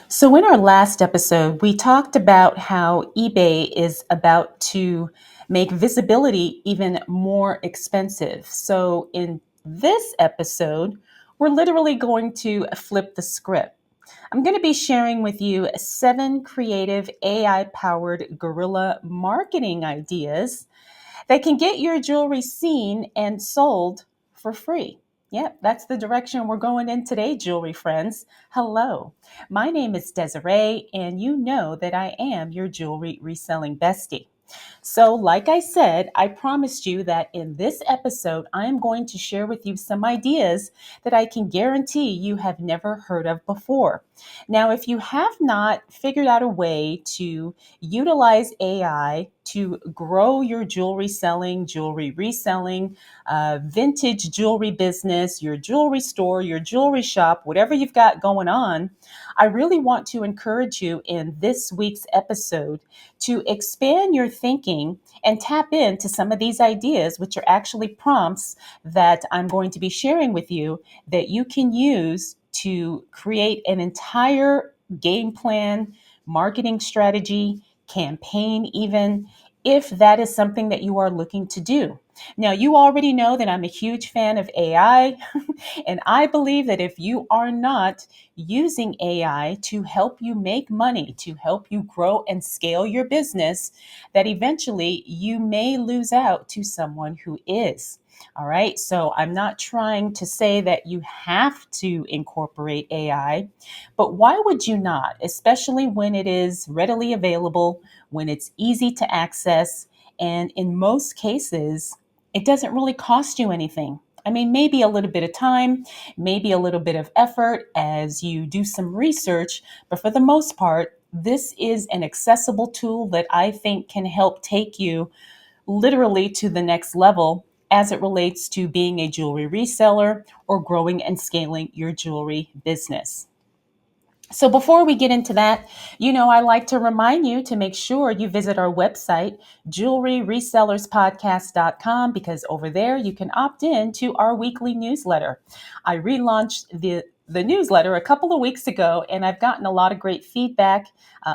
So, in our last episode, we talked about how eBay is about to make visibility even more expensive. So, in this episode, we're literally going to flip the script. I'm going to be sharing with you 7 creative AI powered guerrilla marketing ideas that can get your jewelry seen and sold for free. Yep, that's the direction we're going in today, jewelry friends. Hello, my name is Desiree, and you know that I am your jewelry reselling bestie. So, like I said, I promised you that in this episode, I am going to share with you some ideas that I can guarantee you have never heard of before. Now, if you have not figured out a way to utilize AI to grow your jewelry selling, jewelry reselling, vintage jewelry business, your jewelry store, your jewelry shop, whatever you've got going on, I really want to encourage you in this week's episode to expand your thinking and tap into some of these ideas, which are actually prompts that I'm going to be sharing with you that you can use to create an entire game plan, marketing strategy, campaign, even if that is something that you are looking to do. Now, you already know that I'm a huge fan of AI, and I believe that if you are not using AI to help you make money, to help you grow and scale your business, that eventually you may lose out to someone who is. All right. So I'm not trying to say that you have to incorporate AI, but why would you not? Especially when it is readily available, when it's easy to access, and in most cases, it doesn't really cost you anything. I mean, maybe a little bit of time, maybe a little bit of effort as you do some research, but for the most part, this is an accessible tool that I think can help take you literally to the next level as it relates to being a jewelry reseller or growing and scaling your jewelry business. So before we get into that, I like to remind you to make sure you visit our website, jewelryresellerspodcast.com, because over there you can opt in to our weekly newsletter. I relaunched the newsletter a couple of weeks ago, and I've gotten a lot of great feedback.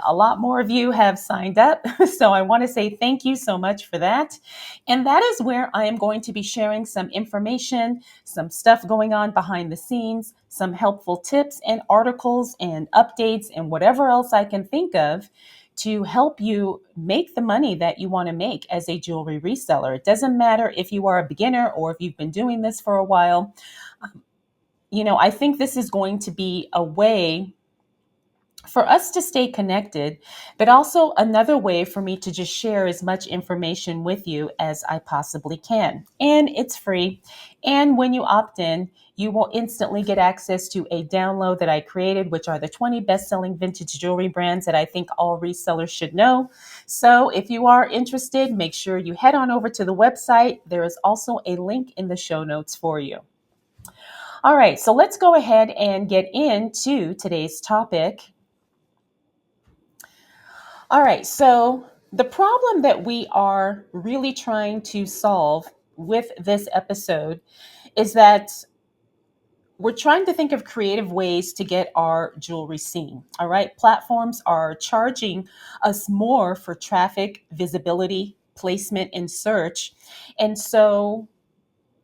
A lot more of you have signed up. So I want to say thank you so much for that. And that is where I am going to be sharing some information, some stuff going on behind the scenes, some helpful tips and articles and updates and whatever else I can think of to help you make the money that you want to make as a jewelry reseller. It doesn't matter if you are a beginner or if you've been doing this for a while. I think this is going to be a way for us to stay connected, but also another way for me to just share as much information with you as I possibly can. And it's free. And when you opt in, you will instantly get access to a download that I created, which are the 20 best-selling vintage jewelry brands that I think all resellers should know. So if you are interested, make sure you head on over to the website. There is also a link in the show notes for you. All right, so let's go ahead and get into today's topic. All right, so the problem that we are really trying to solve with this episode is that we're trying to think of creative ways to get our jewelry seen. All right, platforms are charging us more for traffic, visibility, placement, and search. And so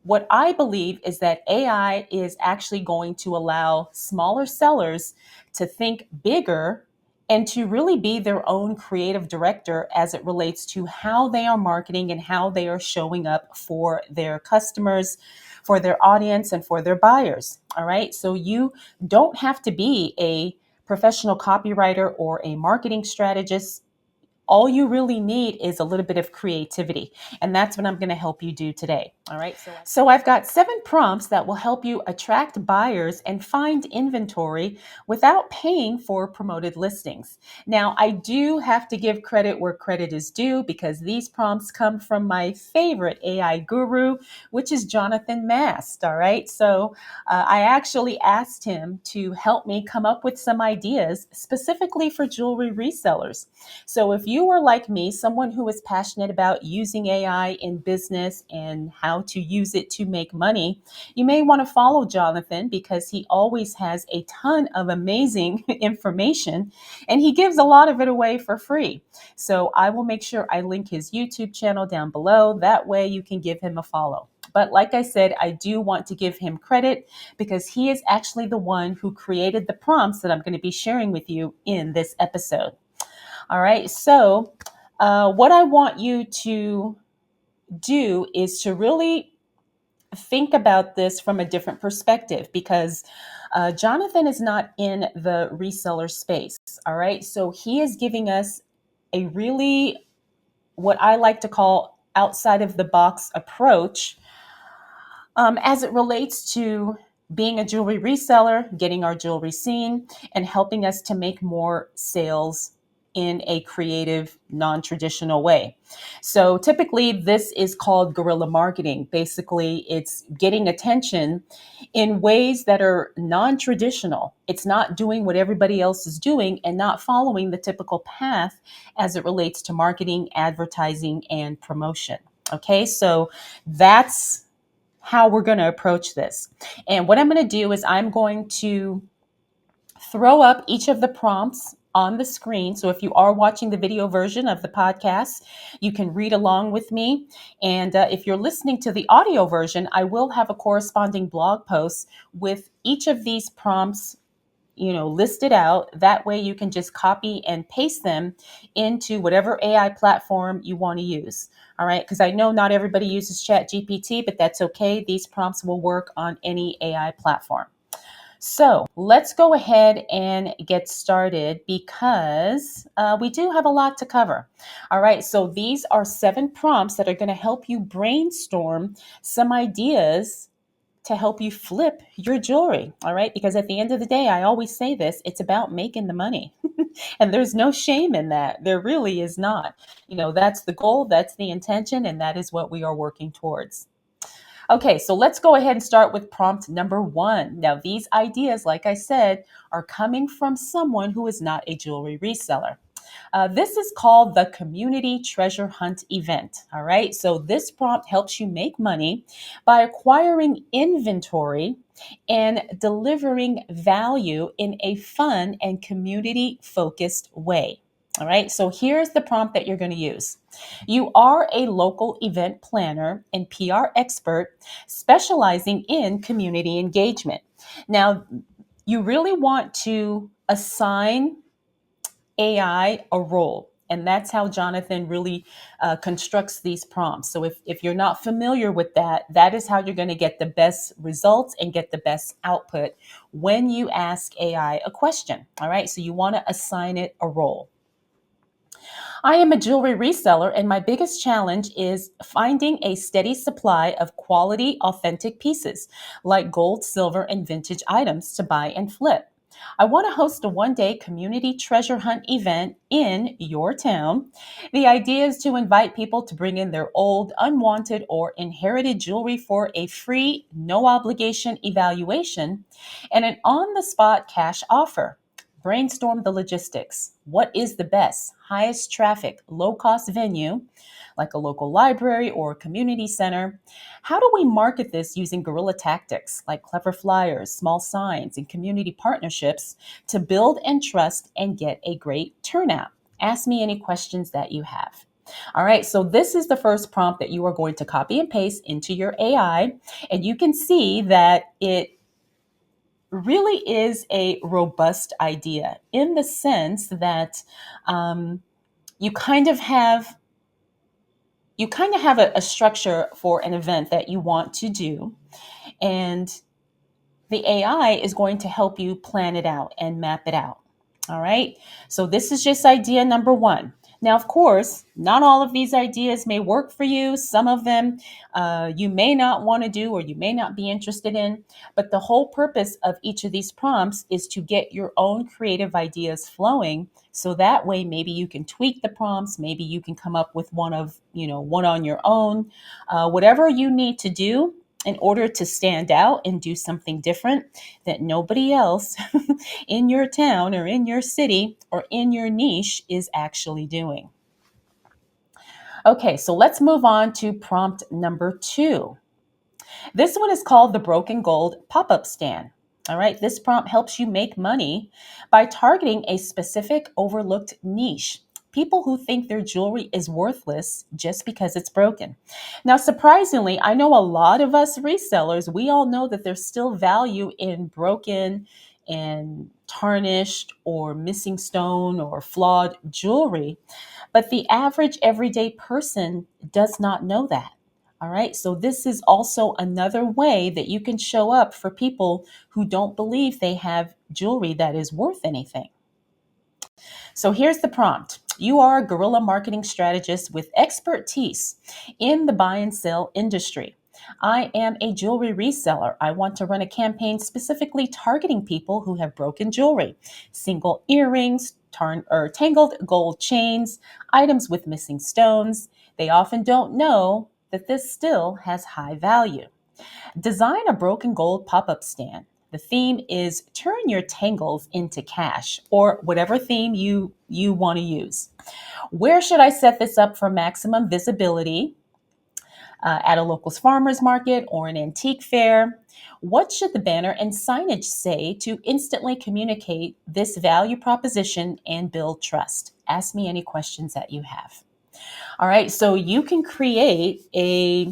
what I believe is that AI is actually going to allow smaller sellers to think bigger and to really be their own creative director as it relates to how they are marketing and how they are showing up for their customers, for their audience, and for their buyers. All right. So you don't have to be a professional copywriter or a marketing strategist. All you really need is a little bit of creativity. And that's what I'm going to help you do today. All right. So I've got 7 prompts that will help you attract buyers and find inventory without paying for promoted listings. Now, I do have to give credit where credit is due because these prompts come from my favorite AI guru, which is Jonathan Mast. All right. So I actually asked him to help me come up with some ideas specifically for jewelry resellers. So if you are like me, someone who is passionate about using AI in business and how to use it to make money, you may want to follow Jonathan because he always has a ton of amazing information and he gives a lot of it away for free. So I will make sure I link his YouTube channel down below. That way you can give him a follow. But like I said, I do want to give him credit because he is actually the one who created the prompts that I'm going to be sharing with you in this episode. All right, so what I want you to do is to really think about this from a different perspective because Jonathan is not in the reseller space. All right, so he is giving us a really, what I like to call, outside of the box approach as it relates to being a jewelry reseller, getting our jewelry seen, and helping us to make more sales in a creative, non-traditional way. So typically this is called guerrilla marketing. Basically, it's getting attention in ways that are non-traditional. It's not doing what everybody else is doing and not following the typical path as it relates to marketing, advertising, and promotion. Okay, so that's how we're going to approach this. And what I'm going to do is I'm going to throw up each of the prompts on the screen. So if you are watching the video version of the podcast, you can read along with me. And if you're listening to the audio version, I will have a corresponding blog post with each of these prompts listed out. That way you can just copy and paste them into whatever AI platform you want to use. All right. Because I know not everybody uses Chat GPT, but that's okay. These prompts will work on any AI platform. So let's go ahead and get started because we do have a lot to cover. All right. So these are 7 prompts that are going to help you brainstorm some ideas to help you flip your jewelry. All right. Because at the end of the day, I always say this, it's about making the money. And there's no shame in that. There really is not. That's the goal, that's the intention, and that is what we are working towards. Okay, so let's go ahead and start with prompt number 1. Now, these ideas, like I said, are coming from someone who is not a jewelry reseller. This is called the Community Treasure Hunt event. All right. So this prompt helps you make money by acquiring inventory and delivering value in a fun and community focused way. All right. So here's the prompt that you're going to use. You are a local event planner and PR expert specializing in community engagement. Now, you really want to assign AI a role. And that's how Jonathan really constructs these prompts. So if you're not familiar with that, that is how you're going to get the best results and get the best output when you ask AI a question. All right. So you want to assign it a role. I am a jewelry reseller, and my biggest challenge is finding a steady supply of quality, authentic pieces like gold, silver, and vintage items to buy and flip. I want to host a 1-day community treasure hunt event in your town. The idea is to invite people to bring in their old, unwanted, or inherited jewelry for a free, no obligation evaluation and an on the spot cash offer. Brainstorm the logistics. What is the best, highest traffic, low cost venue, like a local library or a community center? How do we market this using guerrilla tactics like clever flyers, small signs, and community partnerships to build and trust and get a great turnout? Ask me any questions that you have. All right, so this is the first prompt that you are going to copy and paste into your AI, and you can see that it really is a robust idea in the sense that um, you kind of have a structure for an event that you want to do, and the AI is going to help you plan it out and map it out. All right. So this is just idea number 1. Now, of course, not all of these ideas may work for you. Some of them you may not want to do or you may not be interested in. But the whole purpose of each of these prompts is to get your own creative ideas flowing. So that way, maybe you can tweak the prompts. Maybe you can come up with one on your own. Whatever you need to do in order to stand out and do something different that nobody else in your town or in your city or in your niche is actually doing. Okay, so let's move on to prompt number 2. This one is called the Broken Gold Pop-Up Stand. All right, this prompt helps you make money by targeting a specific overlooked niche. People who think their jewelry is worthless just because it's broken. Now, surprisingly, I know a lot of us resellers, we all know that there's still value in broken and tarnished or missing stone or flawed jewelry, but the average everyday person does not know that. All right. So, this is also another way that you can show up for people who don't believe they have jewelry that is worth anything. So, here's the prompt. You are a guerrilla marketing strategist with expertise in the buy and sell industry. I am a jewelry reseller. I want to run a campaign specifically targeting people who have broken jewelry, single earrings, or tangled gold chains, items with missing stones. They often don't know that this still has high value. Design a broken gold pop up stand. The theme is turn your tangles into cash, or whatever theme you want to use. Where should I set this up for maximum visibility? At a local farmer's market or an antique fair? What should the banner and signage say to instantly communicate this value proposition and build trust? Ask me any questions that you have. All right, so you can create a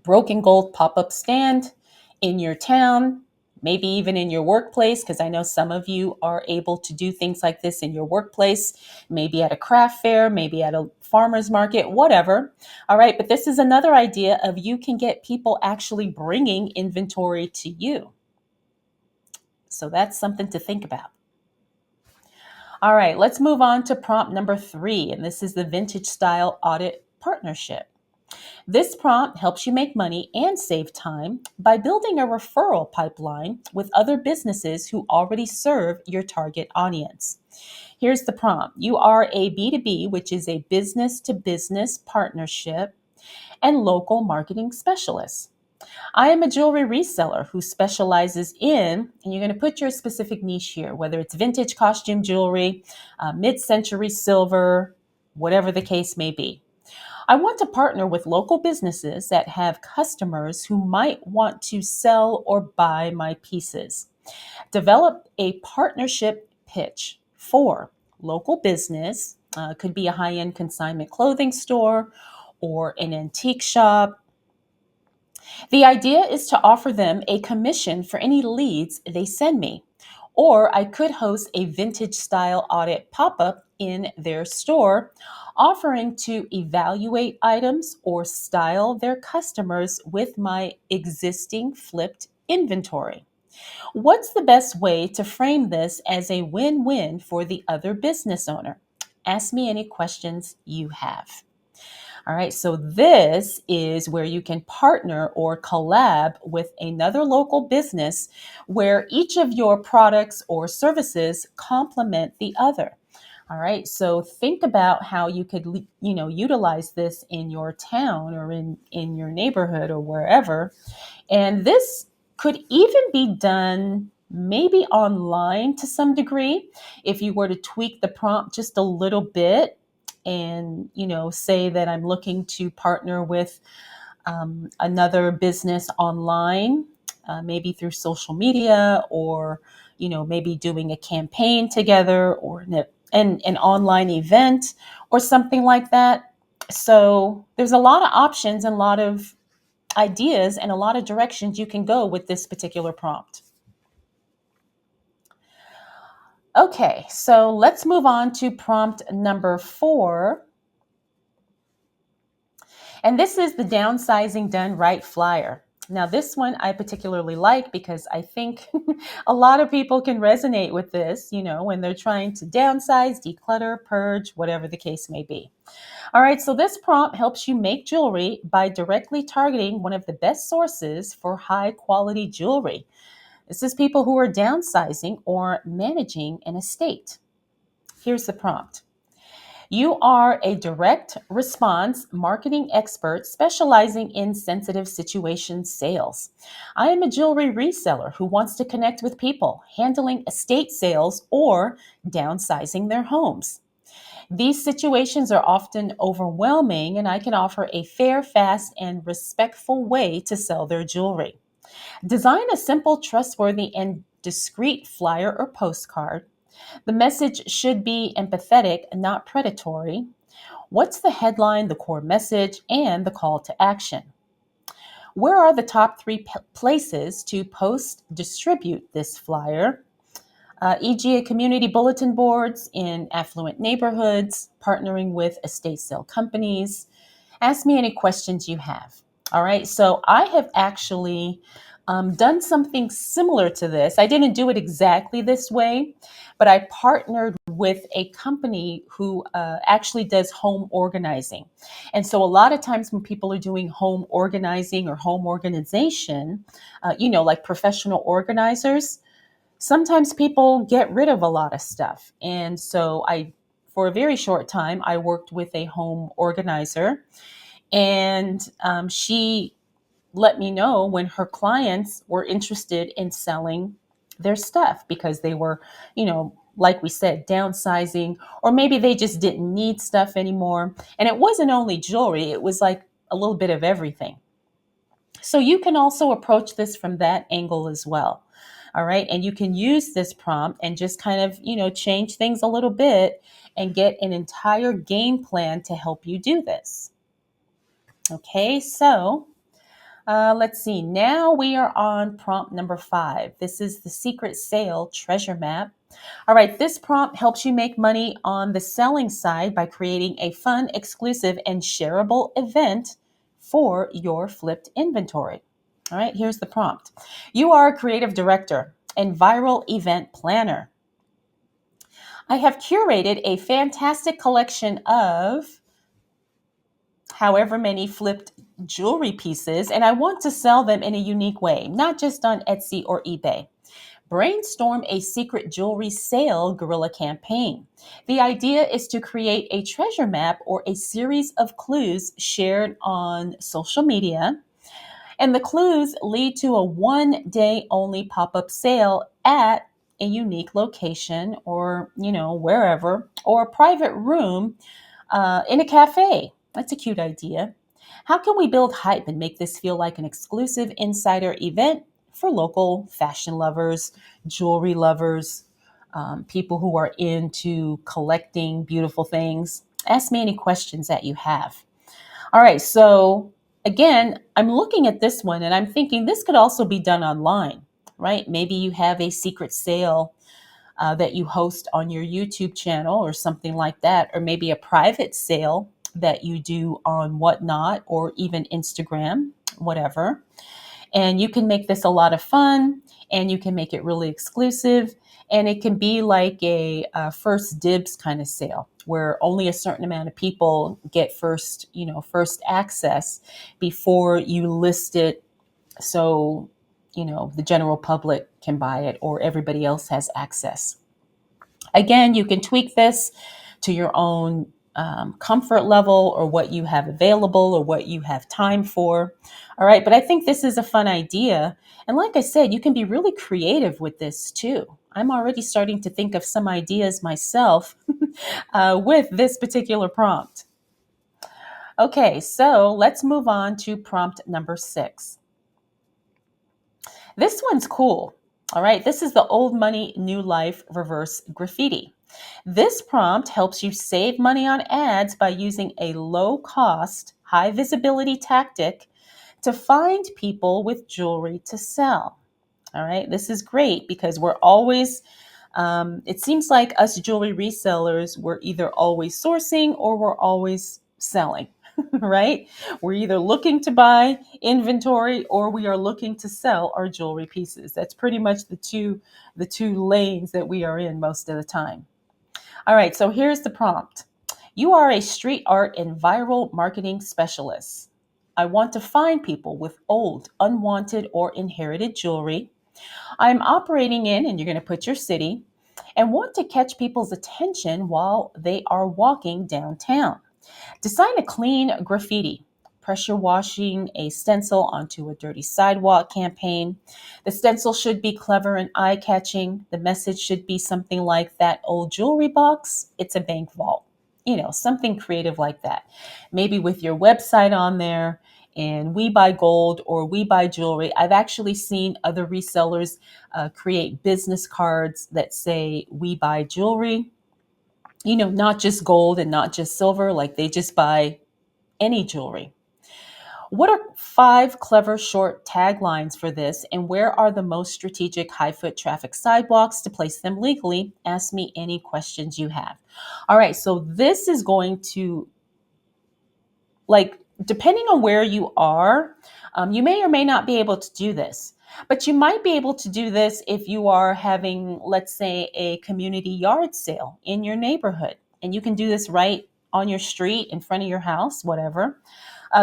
broken gold pop-up stand in your town, maybe even in your workplace, because I know some of you are able to do things like this in your workplace, maybe at a craft fair, maybe at a farmer's market, whatever. All right, but this is another idea of you can get people actually bringing inventory to you. So that's something to think about. All right, let's move on to prompt number 3, and this is the vintage style audit partnership. This prompt helps you make money and save time by building a referral pipeline with other businesses who already serve your target audience. Here's the prompt. You are a B2B, which is a business to business partnership, and local marketing specialist. I am a jewelry reseller who specializes in, and you're going to put your specific niche here, whether it's vintage costume jewelry, mid-century silver, whatever the case may be. I want to partner with local businesses that have customers who might want to sell or buy my pieces. Develop a partnership pitch for local business, could be a high-end consignment clothing store or an antique shop. The idea is to offer them a commission for any leads they send me. Or I could host a vintage style audit pop up in their store, offering to evaluate items or style their customers with my existing flipped inventory. What's the best way to frame this as a win win for the other business owner? Ask me any questions you have. All right, so this is where you can partner or collab with another local business where each of your products or services complement the other. All right, so think about how you could, utilize this in your town or in your neighborhood or wherever. And this could even be done maybe online to some degree if you were to tweak the prompt just a little bit and say that I'm looking to partner with another business online, maybe through social media, or maybe doing a campaign together, or an online event or something like that. So there's a lot of options and a lot of ideas and a lot of directions you can go with this particular prompt. Okay, so let's move on to prompt number 4. And this is the downsizing done right flyer. Now, this one I particularly like because I think a lot of people can resonate with this, when they're trying to downsize, declutter, purge, whatever the case may be. All right, so this prompt helps you make jewelry by directly targeting one of the best sources for high quality jewelry. This is people who are downsizing or managing an estate. Here's the prompt. You are a direct response marketing expert specializing in sensitive situation sales. I am a jewelry reseller who wants to connect with people handling estate sales or downsizing their homes. These situations are often overwhelming, and I can offer a fair, fast, and respectful way to sell their jewelry. Design a simple, trustworthy, and discreet flyer or postcard. The message should be empathetic, not predatory. What's the headline, the core message, and the call to action? Where are the top three places to post distribute this flyer? E.g., at community bulletin boards in affluent neighborhoods, partnering with estate sale companies. Ask me any questions you have. All right. So I have actually done something similar to this. I didn't do it exactly this way, but I partnered with a company who actually does home organizing. And so a lot of times when people are doing home organizing or home organization, like professional organizers, sometimes people get rid of a lot of stuff. And so for a very short time, I worked with a home organizer, and she let me know when her clients were interested in selling their stuff because they were, like we said, downsizing, or maybe they just didn't need stuff anymore. And it wasn't only jewelry, it was like a little bit of everything. So you can also approach this from that angle as well. All right. And you can use this prompt and just kind of, change things a little bit and get an entire game plan to help you do this. Okay. So let's see. Now we are on prompt number 5. This is the secret sale treasure map. All right. This prompt helps you make money on the selling side by creating a fun, exclusive, and shareable event for your flipped inventory. All right, here's the prompt. You are a creative director and viral event planner. I have curated a fantastic collection of however many flipped jewelry pieces, and I want to sell them in a unique way, not just on Etsy or eBay. Brainstorm a secret jewelry sale guerrilla campaign. The idea is to create a treasure map or a series of clues shared on social media, and the clues lead to a 1 day only pop up sale at a unique location, or, wherever, or a private room in a cafe. That's a cute idea. How can we build hype and make this feel like an exclusive insider event for local fashion lovers, jewelry lovers, people who are into collecting beautiful things? Ask me any questions that you have. All right, so again, I'm looking at this one and I'm thinking this could also be done online, right? Maybe you have a secret sale that you host on your YouTube channel or something like that, or maybe a private sale that you do on Whatnot or even Instagram, whatever. And you can make this a lot of fun, and you can make it really exclusive. And it can be like a first dibs kind of sale where only a certain amount of people get first access before you list it. So, the general public can buy it or everybody else has access. Again, you can tweak this to your own comfort level or what you have available or what you have time for. All right. But I think this is a fun idea. And like I said, you can be really creative with this too. I'm already starting to think of some ideas myself with this particular prompt. Okay, so let's move on to prompt number 6. This one's cool. All right, this is the old money, new life reverse graffiti. This prompt helps you save money on ads by using a low cost, high visibility tactic to find people with jewelry to sell. All right, this is great because we're always, it seems like us jewelry resellers, we're either always sourcing or we're always selling, right? We're either looking to buy inventory or we are looking to sell our jewelry pieces. That's pretty much the two lanes that we are in most of the time. All right, so here's the prompt. You are a street art and viral marketing specialist. I want to find people with old, unwanted, or inherited jewelry. I'm operating in, and you're going to put your city, and want to catch people's attention while they are walking downtown. Design a clean graffiti, pressure washing a stencil onto a dirty sidewalk campaign. The stencil should be clever and eye catching. The message should be something like that old jewelry box, it's a bank vault. something creative like that. Maybe with your website on there and we buy gold or we buy jewelry. I've actually seen other resellers create business cards that say we buy jewelry, not just gold and not just silver, like they just buy any jewelry. What are 5 clever short taglines for this, and where are the most strategic high foot traffic sidewalks to place them legally? Ask me any questions you have. All right, so this is going to, like, depending on where you are, you may or may not be able to do this. But you might be able to do this if you are having, let's say, a community yard sale in your neighborhood. And you can do this right on your street, in front of your house, whatever.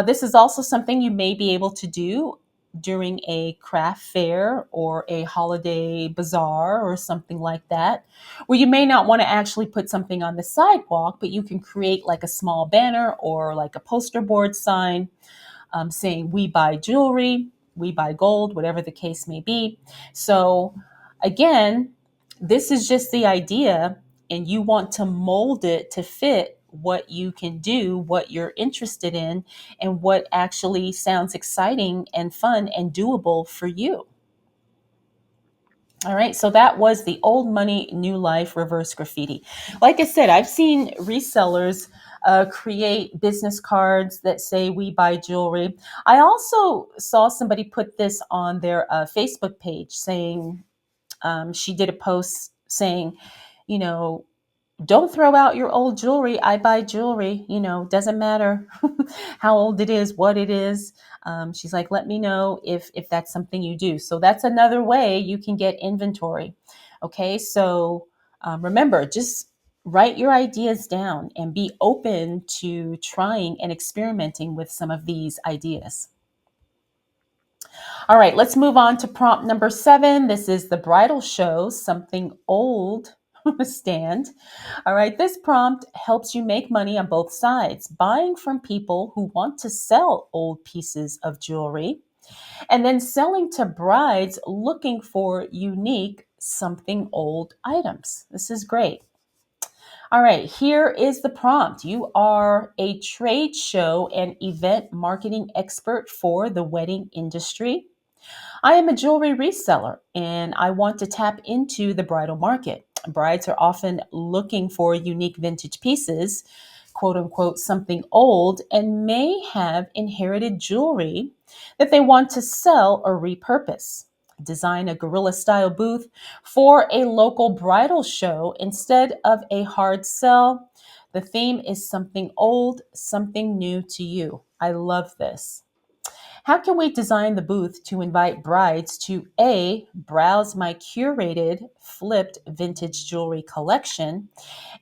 This is also something you may be able to do during a craft fair or a holiday bazaar or something like that, where you may not want to actually put something on the sidewalk, but you can create like a small banner or like a poster board sign saying, we buy jewelry, we buy gold, whatever the case may be. So, again, this is just the idea, and you want to mold it to fit what you can do, what you're interested in, and what actually sounds exciting and fun and doable for you. All right, so that was the old money, new life reverse graffiti. Like I said, I've seen resellers create business cards that say we buy jewelry. I also saw somebody put this on their Facebook page saying, she did a post saying, you know, don't throw out your old jewelry. I buy jewelry, doesn't matter how old it is, what it is. She's like, let me know if that's something you do. So that's another way you can get inventory. Okay, so remember, just write your ideas down and be open to trying and experimenting with some of these ideas. All right, let's move on to prompt number 7. This is the bridal show, something old stand. All right, this prompt helps you make money on both sides, buying from people who want to sell old pieces of jewelry and then selling to brides looking for unique something old items. This is great. All right, here is the prompt. You are a trade show and event marketing expert for the wedding industry. I am a jewelry reseller and I want to tap into the bridal market. Brides are often looking for unique vintage pieces, quote unquote, something old, and may have inherited jewelry that they want to sell or repurpose. Design a guerrilla style booth for a local bridal show instead of a hard sell. The theme is something old, something new to you. I love this. How can we design the booth to invite brides to A, browse my curated flipped vintage jewelry collection,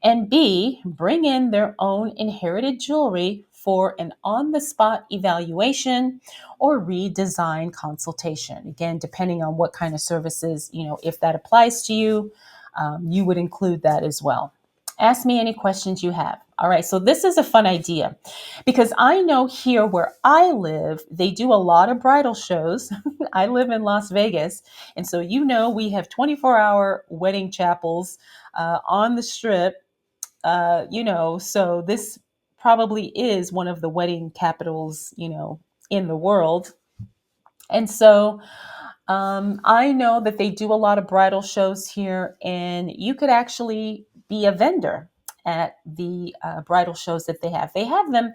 and B, bring in their own inherited jewelry for an on the spot evaluation or redesign consultation? Again, depending on what kind of services, if that applies to you, you would include that as well. Ask me any questions you have. All right, so this is a fun idea because I know here where I live, they do a lot of bridal shows. I live in Las Vegas. And so, we have 24-hour wedding chapels on the strip, so this probably is one of the wedding capitals, in the world. And so, I know that they do a lot of bridal shows here, and you could actually be a vendor at the bridal shows that they have. They have them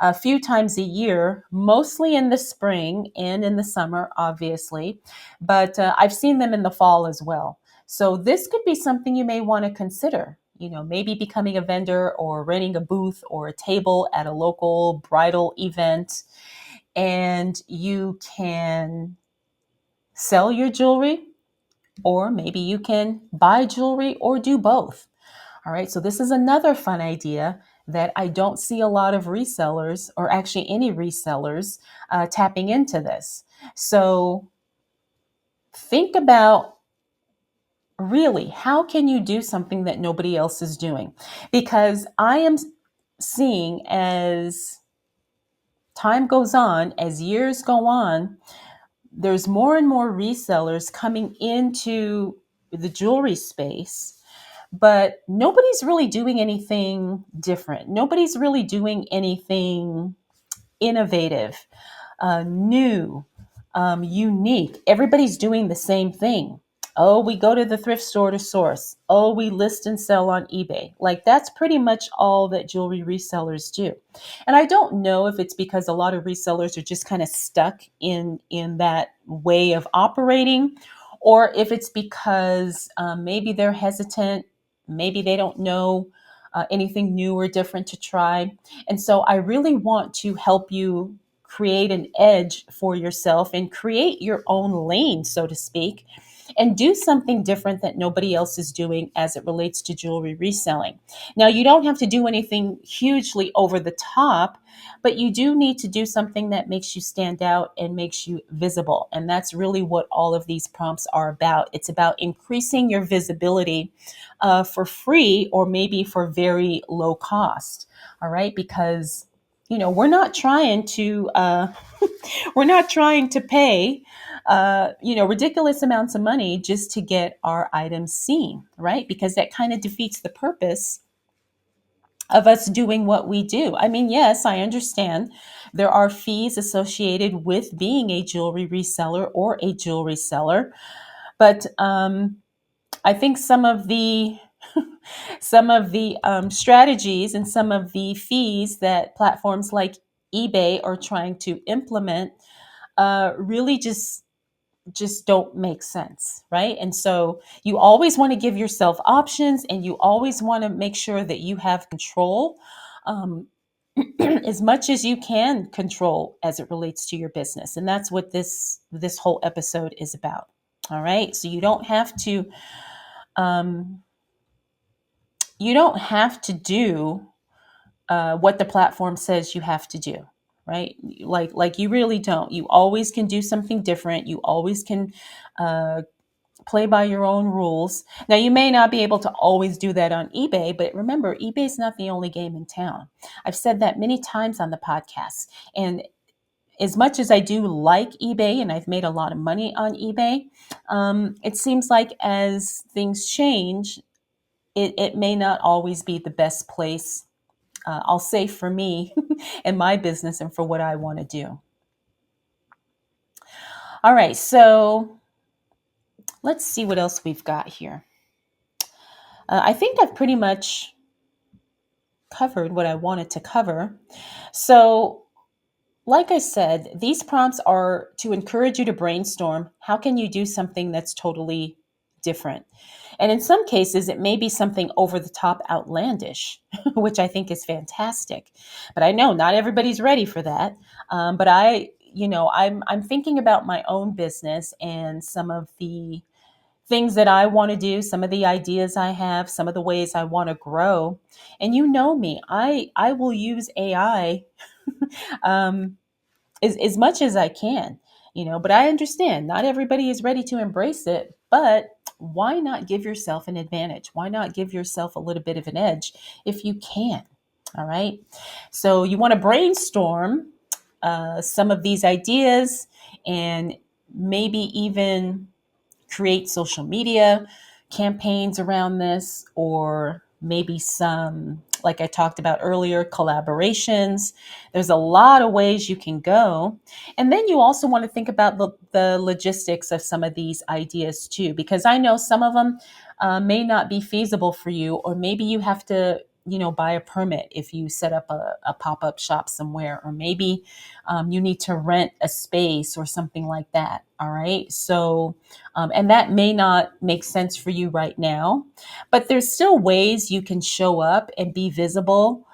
a few times a year, mostly in the spring and in the summer, obviously, but I've seen them in the fall as well. So this could be something you may want to consider. Maybe becoming a vendor or renting a booth or a table at a local bridal event, and you can sell your jewelry, or maybe you can buy jewelry or do both. All right, so this is another fun idea that I don't see a lot of resellers, or actually any resellers, tapping into this. So think about, really, how can you do something that nobody else is doing? Because I am seeing, as time goes on, as years go on, there's more and more resellers coming into the jewelry space, but nobody's really doing anything different. Nobody's really doing anything innovative, new, unique. Everybody's doing the same thing. Oh, we go to the thrift store to source. Oh, we list and sell on eBay. Like that's pretty much all that jewelry resellers do. And I don't know if it's because a lot of resellers are just kind of stuck in that way of operating, or if it's because maybe they're hesitant, maybe they don't know anything new or different to try. And so I really want to help you create an edge for yourself and create your own lane, so to speak, and do something different that nobody else is doing as it relates to jewelry reselling. Now, you don't have to do anything hugely over the top, but you do need to do something that makes you stand out and makes you visible. And that's really what all of these prompts are about. It's about increasing your visibility for free or maybe for very low cost. All right, because we're not trying to we're not trying to pay ridiculous amounts of money just to get our items seen, right? Because that kind of defeats the purpose of us doing what we do. I mean, yes, I understand there are fees associated with being a jewelry reseller or a jewelry seller, but I think some of the strategies and some of the fees that platforms like eBay are trying to implement really just don't make sense, right? And so you always want to give yourself options, and you always want to make sure that you have control, um, as much as you can control as it relates to your business. And that's what this whole episode is about. All right, so um, you don't have to do what the platform says you have to do, right? Like you really don't. You always can do something different. You always can uh, play by your own rules. Now, you may not be able to always do that on eBay, but remember, eBay is not the only game in town. I've said that many times on the podcast. And as much as I do like eBay and I've made a lot of money on eBay, it seems like as things change, it may not always be the best place, I'll say, for me and my business and for what I want to do. All right, so let's see what else we've got here. I think I've pretty much covered what I wanted to cover. So, like I said, these prompts are to encourage you to brainstorm. How can you do something that's totally different? And in some cases, it may be something over the top outlandish, which I think is fantastic. But I know not everybody's ready for that. But I'm thinking about my own business and some of the things that I want to do, some of the ideas I have, some of the ways I want to grow. And you know me, I will use AI um, as much as I can, but I understand not everybody is ready to embrace it. But why not give yourself an advantage? Why not give yourself a little bit of an edge if you can? All right. So you want to brainstorm some of these ideas and maybe even create social media campaigns around this, or maybe some, like I talked about earlier, collaborations. There's a lot of ways you can go. And then you also want to think about the logistics of some of these ideas too, because I know some of them may not be feasible for you, or maybe you have to buy a permit if you set up a pop-up shop somewhere, or maybe you need to rent a space or something like that. All right, so and that may not make sense for you right now, but there's still ways you can show up and be visible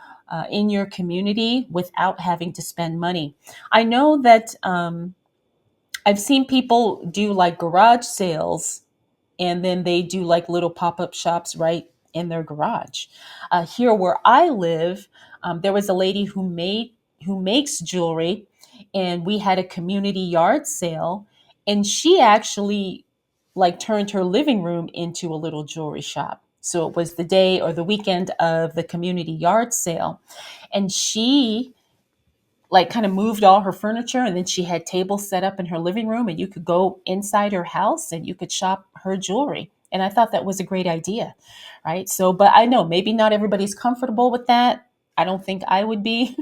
in your community without having to spend money. I know that I've seen people do like garage sales, and then they do like little pop-up shops right in their garage. Here where I live, there was a lady who makes jewelry, and we had a community yard sale, and she actually like turned her living room into a little jewelry shop. So it was the day or the weekend of the community yard sale, and she like kind of moved all her furniture, and then she had tables set up in her living room, and you could go inside her house and you could shop her jewelry. And I thought that was a great idea, right? So, but I know maybe not everybody's comfortable with that. I don't think I would be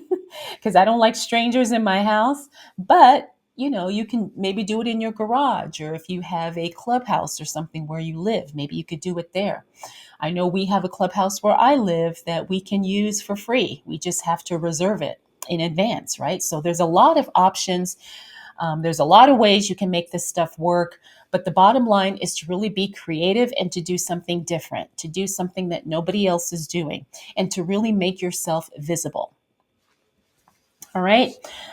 because I don't like strangers in my house. But, you can maybe do it in your garage, or if you have a clubhouse or something where you live, maybe you could do it there. I know we have a clubhouse where I live that we can use for free. We just have to reserve it in advance, right? So there's a lot of options. There's a lot of ways you can make this stuff work. But the bottom line is to really be creative and to do something different, to do something that nobody else is doing, and to really make yourself visible. All right.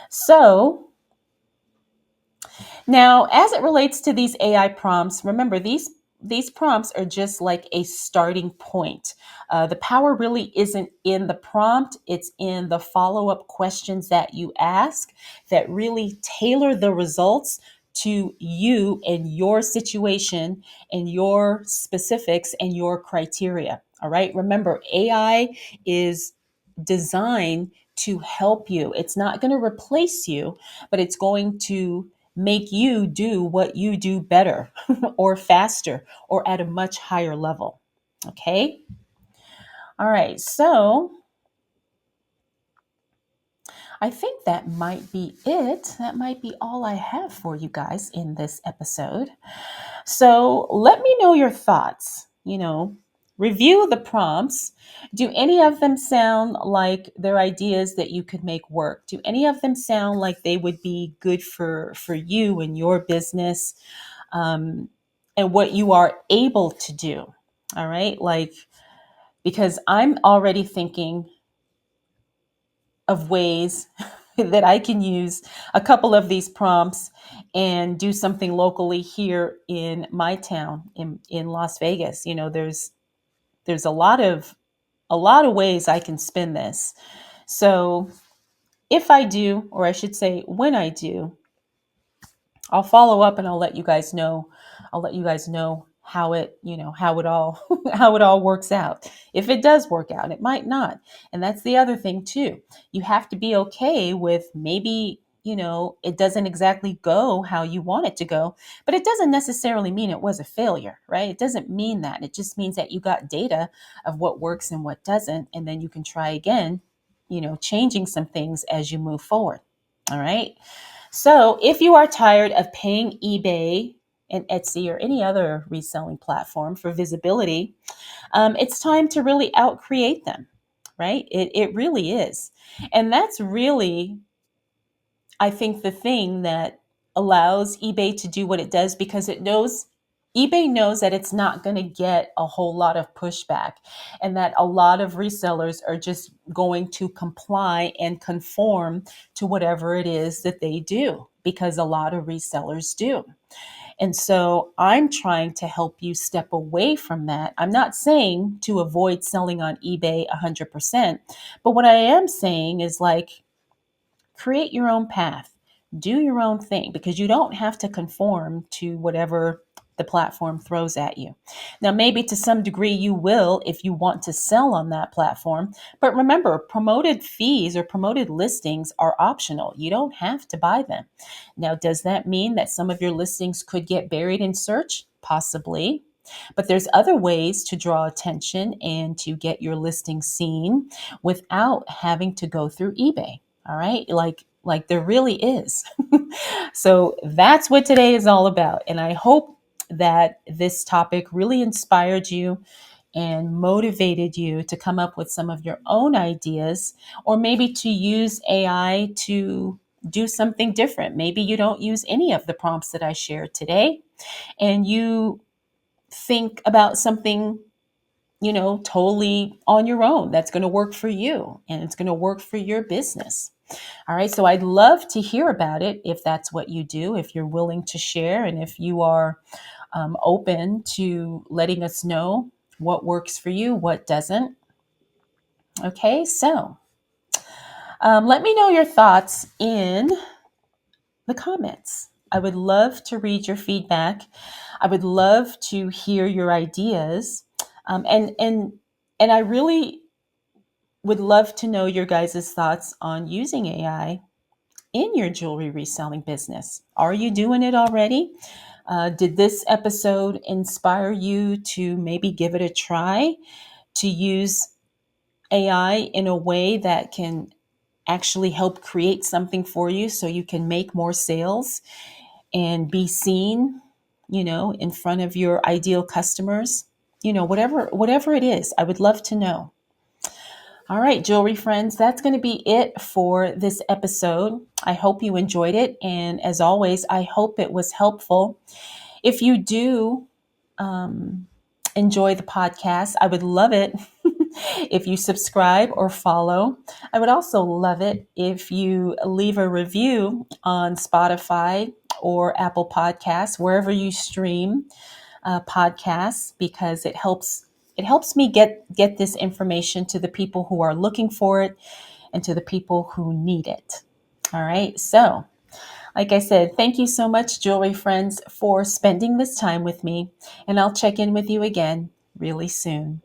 So now, as it relates to these AI prompts, remember these prompts are just like a starting point. The power really isn't in the prompt; it's in the follow-up questions that you ask that really tailor the results to you and your situation and your specifics and your criteria. All right. Remember, AI is designed to help you. It's not going to replace you, but it's going to make you do what you do better or faster or at a much higher level. Okay. All right. So I think that might be it. That might be all I have for you guys in this episode. So let me know your thoughts. Review the prompts. Do any of them sound like they're ideas that you could make work? Do any of them sound like they would be good for you and your business, and what you are able to do? All right. Because I'm already thinking of ways that I can use a couple of these prompts and do something locally here in my town in Las Vegas. There's a lot of ways I can spin this. So if I do, or I should say when I do, I'll follow up and I'll let you guys know. I'll let you guys know how it all how it all works out. If it does work out, it might not. And that's the other thing too. You have to be okay with maybe, it doesn't exactly go how you want it to go, but it doesn't necessarily mean it was a failure, right? It doesn't mean that. It just means that you got data of what works and what doesn't, and then you can try again, changing some things as you move forward. All right. So, if you are tired of paying eBay and Etsy or any other reselling platform for visibility, it's time to really outcreate them, right? It really is. And that's really, I think, the thing that allows eBay to do what it does, because eBay knows that it's not going to get a whole lot of pushback, and that a lot of resellers are just going to comply and conform to whatever it is that they do, because a lot of resellers do. And so I'm trying to help you step away from that. I'm not saying to avoid selling on eBay 100%, but what I am saying is, create your own path, do your own thing, because you don't have to conform to whatever the platform throws at you. Now, maybe to some degree you will if you want to sell on that platform, but remember, promoted fees or promoted listings are optional. You don't have to buy them. Now, does that mean that some of your listings could get buried in search? Possibly. But there's other ways to draw attention and to get your listing seen without having to go through eBay. All right. Like there really is. So that's what today is all about. And I hope that this topic really inspired you and motivated you to come up with some of your own ideas, or maybe to use AI to do something different. Maybe you don't use any of the prompts that I shared today, and you think about something, totally on your own that's going to work for you and it's going to work for your business. All right. So I'd love to hear about it if that's what you do, if you're willing to share, and if you are open to letting us know what works for you, what doesn't. Okay. So let me know your thoughts in the comments. I would love to read your feedback. I would love to hear your ideas. And I really would love to know your guys' thoughts on using AI in your jewelry reselling business. Are you doing it already? Did this episode inspire you to maybe give it a try, to use AI in a way that can actually help create something for you so you can make more sales and be seen, in front of your ideal customers? Whatever it is, I would love to know. All right, jewelry friends, that's going to be it for this episode. I hope you enjoyed it. And as always, I hope it was helpful. If you do enjoy the podcast, I would love it if you subscribe or follow. I would also love it if you leave a review on Spotify or Apple Podcasts, wherever you stream podcasts, because it helps me get this information to the people who are looking for it and to the people who need it. All right. So, like I said, thank you so much, jewelry friends, for spending this time with me, and I'll check in with you again really soon.